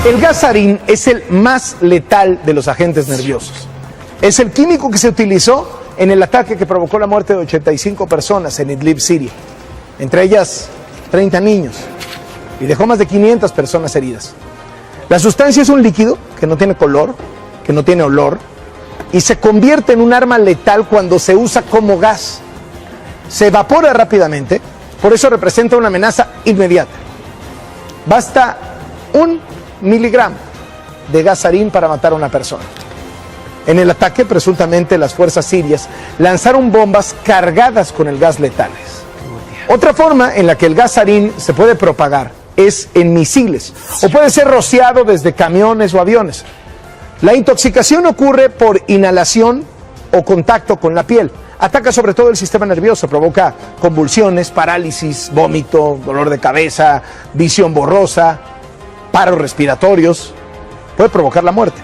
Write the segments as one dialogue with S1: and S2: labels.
S1: El gas sarín es el más letal de los agentes nerviosos. Es el químico que se utilizó en el ataque que provocó la muerte de 85 personas en Idlib, Siria. Entre ellas, 30 niños. Y dejó más de 500 personas heridas. La sustancia es un líquido que no tiene color, que no tiene olor, y se convierte en un arma letal cuando se usa como gas. Se evapora rápidamente, por eso representa una amenaza inmediata. Basta 1 miligramo de gas sarín para matar a una persona. En el ataque, presuntamente, las fuerzas sirias lanzaron bombas cargadas con el gas letales. Otra forma en la que el gas sarín se puede propagar es en misiles, o puede ser rociado desde camiones o aviones. La intoxicación ocurre por inhalación o contacto con la piel. Ataca sobre todo el sistema nervioso, provoca convulsiones, parálisis, vómito, dolor de cabeza, visión borrosa, paros respiratorios, puede provocar la muerte.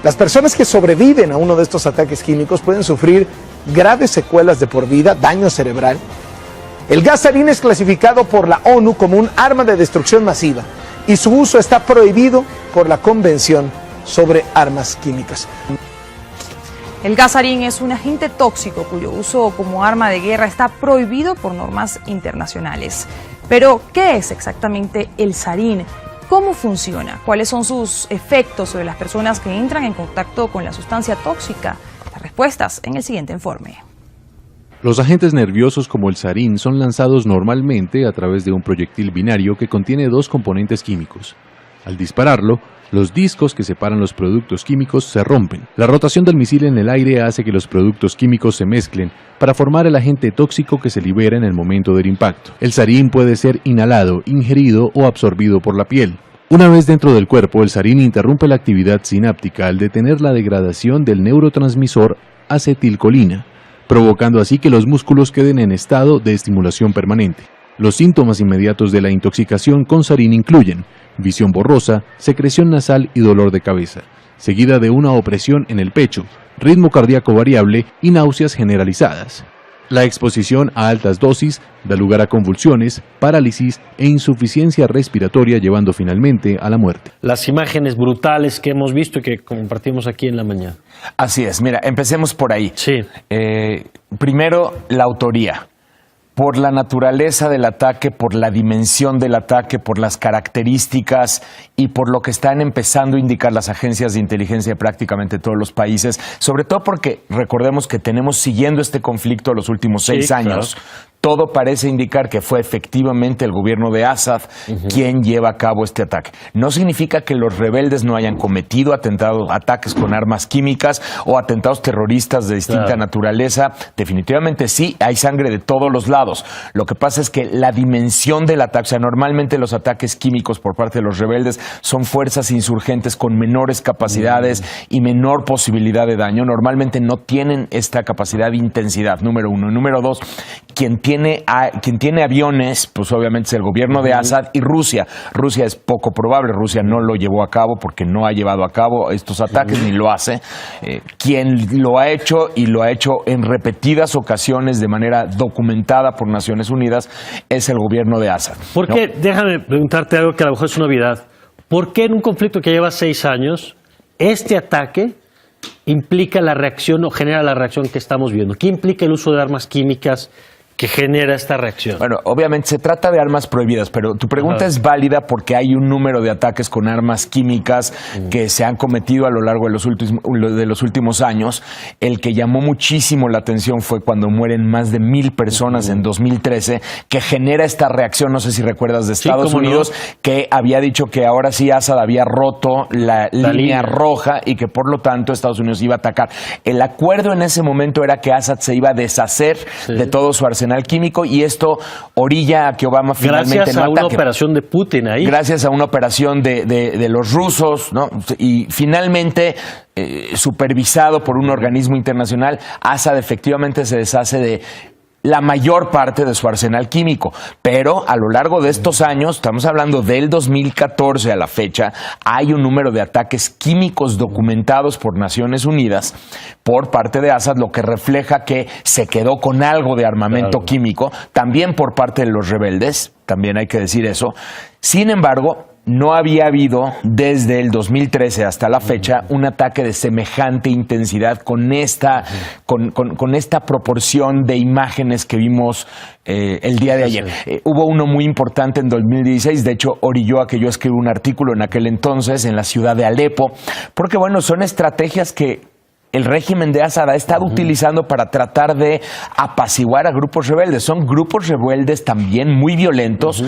S1: Las personas que sobreviven a uno de estos ataques químicos pueden sufrir graves secuelas de por vida, daño cerebral. El gas sarín es clasificado por la ONU como un arma de destrucción masiva y su uso está prohibido por la Convención sobre Armas Químicas.
S2: El gas sarín es un agente tóxico cuyo uso como arma de guerra está prohibido por normas internacionales. Pero, ¿qué es exactamente el sarín? ¿Cómo funciona? ¿Cuáles son sus efectos sobre las personas que entran en contacto con la sustancia tóxica? Las respuestas en el siguiente informe.
S3: Los agentes nerviosos como el sarín son lanzados normalmente a través de un proyectil binario que contiene 2 componentes químicos. Al dispararlo, los discos que separan los productos químicos se rompen. La rotación del misil en el aire hace que los productos químicos se mezclen para formar el agente tóxico que se libera en el momento del impacto. El sarín puede ser inhalado, ingerido o absorbido por la piel. Una vez dentro del cuerpo, el sarín interrumpe la actividad sináptica al detener la degradación del neurotransmisor acetilcolina, provocando así que los músculos queden en estado de estimulación permanente. Los síntomas inmediatos de la intoxicación con sarín incluyen visión borrosa, secreción nasal y dolor de cabeza, seguida de una opresión en el pecho, ritmo cardíaco variable y náuseas generalizadas. La exposición a altas dosis da lugar a convulsiones, parálisis e insuficiencia respiratoria, llevando finalmente a la muerte.
S4: Las imágenes brutales que hemos visto y que compartimos aquí en la mañana.
S5: Así es, mira, empecemos por ahí.
S4: Sí.
S5: Primero, la autoría. Por la naturaleza del ataque, por la dimensión del ataque, por las características y por lo que están empezando a indicar las agencias de inteligencia de prácticamente todos los países, sobre todo porque recordemos que tenemos siguiendo este conflicto los últimos 6 años. Claro. Todo parece indicar que fue efectivamente el gobierno de Assad quien lleva a cabo este ataque. No significa que los rebeldes no hayan cometido ataques con armas químicas o atentados terroristas de distinta naturaleza. Definitivamente sí, hay sangre de todos los lados. Lo que pasa es que la dimensión del ataque, o sea, normalmente los ataques químicos por parte de los rebeldes son fuerzas insurgentes con menores capacidades y menor posibilidad de daño. Normalmente no tienen esta capacidad de intensidad, número uno. Número dos, quien tiene aviones, pues obviamente es el gobierno de Assad y Rusia. Rusia es poco probable, Rusia no lo llevó a cabo porque no ha llevado a cabo estos ataques ni lo hace. Quien lo ha hecho y lo ha hecho en repetidas ocasiones de manera documentada por Naciones Unidas es el gobierno de Assad.
S4: ¿Por qué? Déjame preguntarte algo que a lo mejor es una novedad. ¿Por qué en un conflicto que lleva 6 años este ataque implica la reacción o genera la reacción que estamos viendo? ¿Qué implica el uso de armas químicas que genera esta reacción?
S5: Bueno, obviamente se trata de armas prohibidas, pero tu pregunta es válida porque hay un número de ataques con armas químicas que se han cometido a lo largo de los últimos años. El que llamó muchísimo la atención fue cuando mueren más de 1,000 personas en 2013, que genera esta reacción, no sé si recuerdas, de Estados Unidos, que había dicho que ahora sí Assad había roto la línea roja y que por lo tanto Estados Unidos iba a atacar. El acuerdo en ese momento era que Assad se iba a deshacer de todo su arsenal químico y esto orilla a que Obama finalmente
S4: gracias
S5: no
S4: a
S5: ataque.
S4: Una operación de Putin ahí.
S5: Gracias a una operación de los rusos, ¿no? Y finalmente, supervisado por un organismo internacional, Assad efectivamente se deshace de la mayor parte de su arsenal químico, pero a lo largo de estos años, estamos hablando del 2014 a la fecha, hay un número de ataques químicos documentados por Naciones Unidas por parte de Assad, lo que refleja que se quedó con algo de armamento químico, también por parte de los rebeldes, también hay que decir eso. Sin embargo, no había habido desde el 2013 hasta la fecha un ataque de semejante intensidad con esta proporción de imágenes que vimos el día de ayer. Hubo uno muy importante en 2016, de hecho orilló a que yo escribí un artículo en aquel entonces en la ciudad de Alepo, porque bueno, son estrategias que el régimen de Assad ha estado utilizando para tratar de apaciguar a grupos rebeldes. Son grupos rebeldes también muy violentos.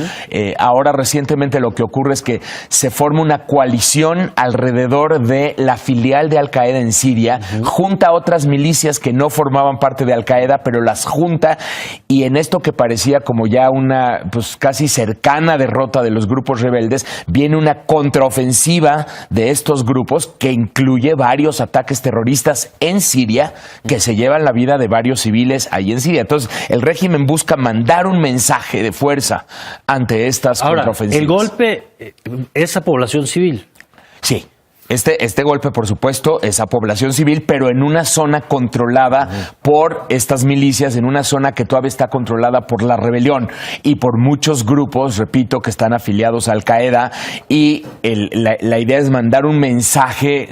S5: Ahora recientemente lo que ocurre es que se forma una coalición alrededor de la filial de Al-Qaeda en Siria, junta a otras milicias que no formaban parte de Al-Qaeda, pero las junta, y en esto que parecía como ya una pues casi cercana derrota de los grupos rebeldes, viene una contraofensiva de estos grupos que incluye varios ataques terroristas en Siria que se llevan la vida de varios civiles ahí en Siria. Entonces, el régimen busca mandar un mensaje de fuerza ante estas contraofensivas.
S4: El golpe es a población civil.
S5: Sí. Este golpe, por supuesto, es a población civil, pero en una zona controlada por estas milicias, en una zona que todavía está controlada por la rebelión y por muchos grupos, repito, que están afiliados a Al-Qaeda, y la idea es mandar un mensaje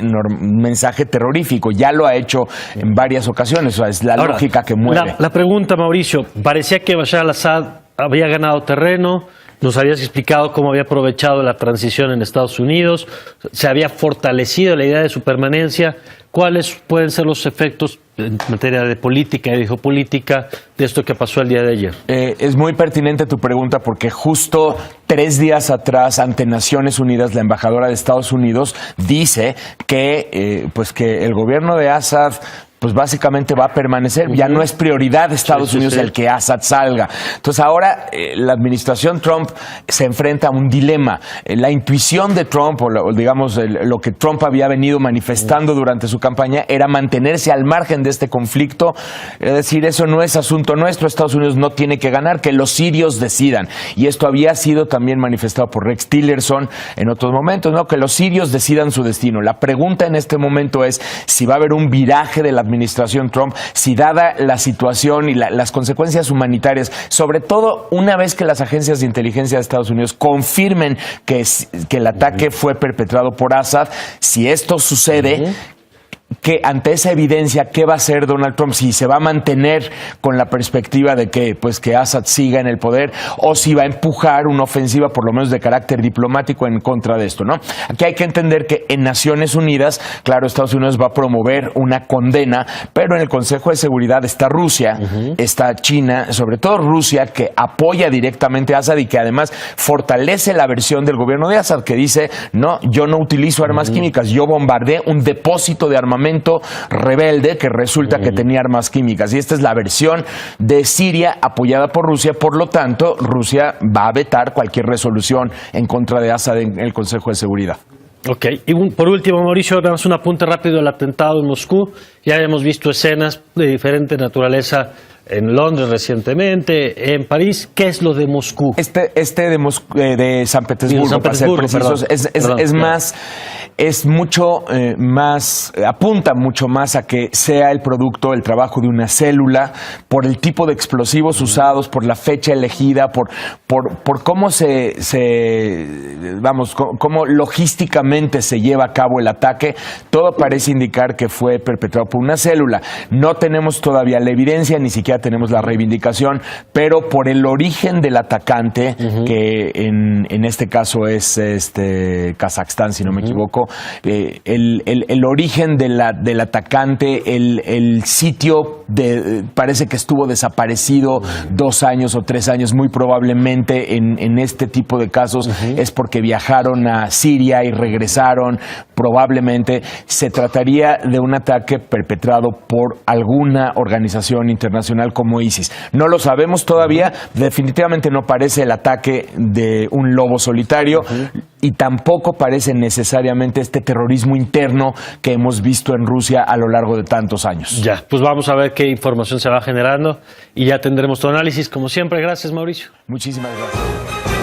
S5: terrorífico. Ya lo ha hecho en varias ocasiones, o sea, es la lógica que mueve.
S4: La pregunta, Mauricio, parecía que Bashar al-Assad había ganado terreno. Nos habías explicado cómo había aprovechado la transición en Estados Unidos, se había fortalecido la idea de su permanencia. ¿Cuáles pueden ser los efectos en materia de política y de geopolítica de esto que pasó el día de ayer?
S5: Es muy pertinente tu pregunta porque justo 3 días atrás, ante Naciones Unidas, la embajadora de Estados Unidos dice que, que el gobierno de Assad pues básicamente va a permanecer. Ya no es prioridad de Estados Unidos el que Assad salga. Entonces ahora la administración Trump se enfrenta a un dilema. La intuición de Trump, o digamos lo que Trump había venido manifestando durante su campaña, era mantenerse al margen de este conflicto. Es decir, eso no es asunto nuestro, Estados Unidos no tiene que ganar, que los sirios decidan. Y esto había sido también manifestado por Rex Tillerson en otros momentos, ¿no? Que los sirios decidan su destino. La pregunta en este momento es si va a haber un viraje de la administración Trump, si dada la situación y las consecuencias humanitarias, sobre todo una vez que las agencias de inteligencia de Estados Unidos confirmen que el ataque fue perpetrado por Assad, si esto sucede, que ante esa evidencia, ¿qué va a hacer Donald Trump? Si se va a mantener con la perspectiva de que Assad siga en el poder, o si va a empujar una ofensiva, por lo menos de carácter diplomático, en contra de esto, ¿no? Aquí hay que entender que en Naciones Unidas, claro, Estados Unidos va a promover una condena, pero en el Consejo de Seguridad está Rusia, está China, sobre todo Rusia, que apoya directamente a Assad y que además fortalece la versión del gobierno de Assad, que dice, no, yo no utilizo armas químicas, yo bombardeé un depósito de armamento rebelde que resulta que tenía armas químicas. Y esta es la versión de Siria apoyada por Rusia. Por lo tanto, Rusia va a vetar cualquier resolución en contra de Assad en el Consejo de Seguridad.
S4: Ok. Y por último, Mauricio, damos un apunte rápido del atentado en Moscú. Ya hemos visto escenas de diferente naturaleza en Londres recientemente, en París. ¿Qué es lo de Moscú?
S5: De San Petersburgo, para ser precisos, es mucho más, apunta mucho más a que sea el producto, el trabajo de una célula, por el tipo de explosivos usados, por la fecha elegida, por cómo cómo logísticamente se lleva a cabo el ataque. Todo parece indicar que fue perpetrado por una célula. No tenemos todavía la evidencia, ni siquiera tenemos la reivindicación, pero por el origen del atacante, que en este caso es Kazajstán, si no me equivoco, el origen del atacante, el sitio parece que estuvo desaparecido 2 años o 3 años, muy probablemente en este tipo de casos es porque viajaron a Siria y regresaron. Probablemente se trataría de un ataque perpetrado por alguna organización internacional como ISIS. No lo sabemos todavía, definitivamente no parece el ataque de un lobo solitario y tampoco parece necesariamente este terrorismo interno que hemos visto en Rusia a lo largo de tantos años.
S4: Ya, pues vamos a ver qué información se va generando y ya tendremos tu análisis. Como siempre, gracias, Mauricio.
S5: Muchísimas gracias.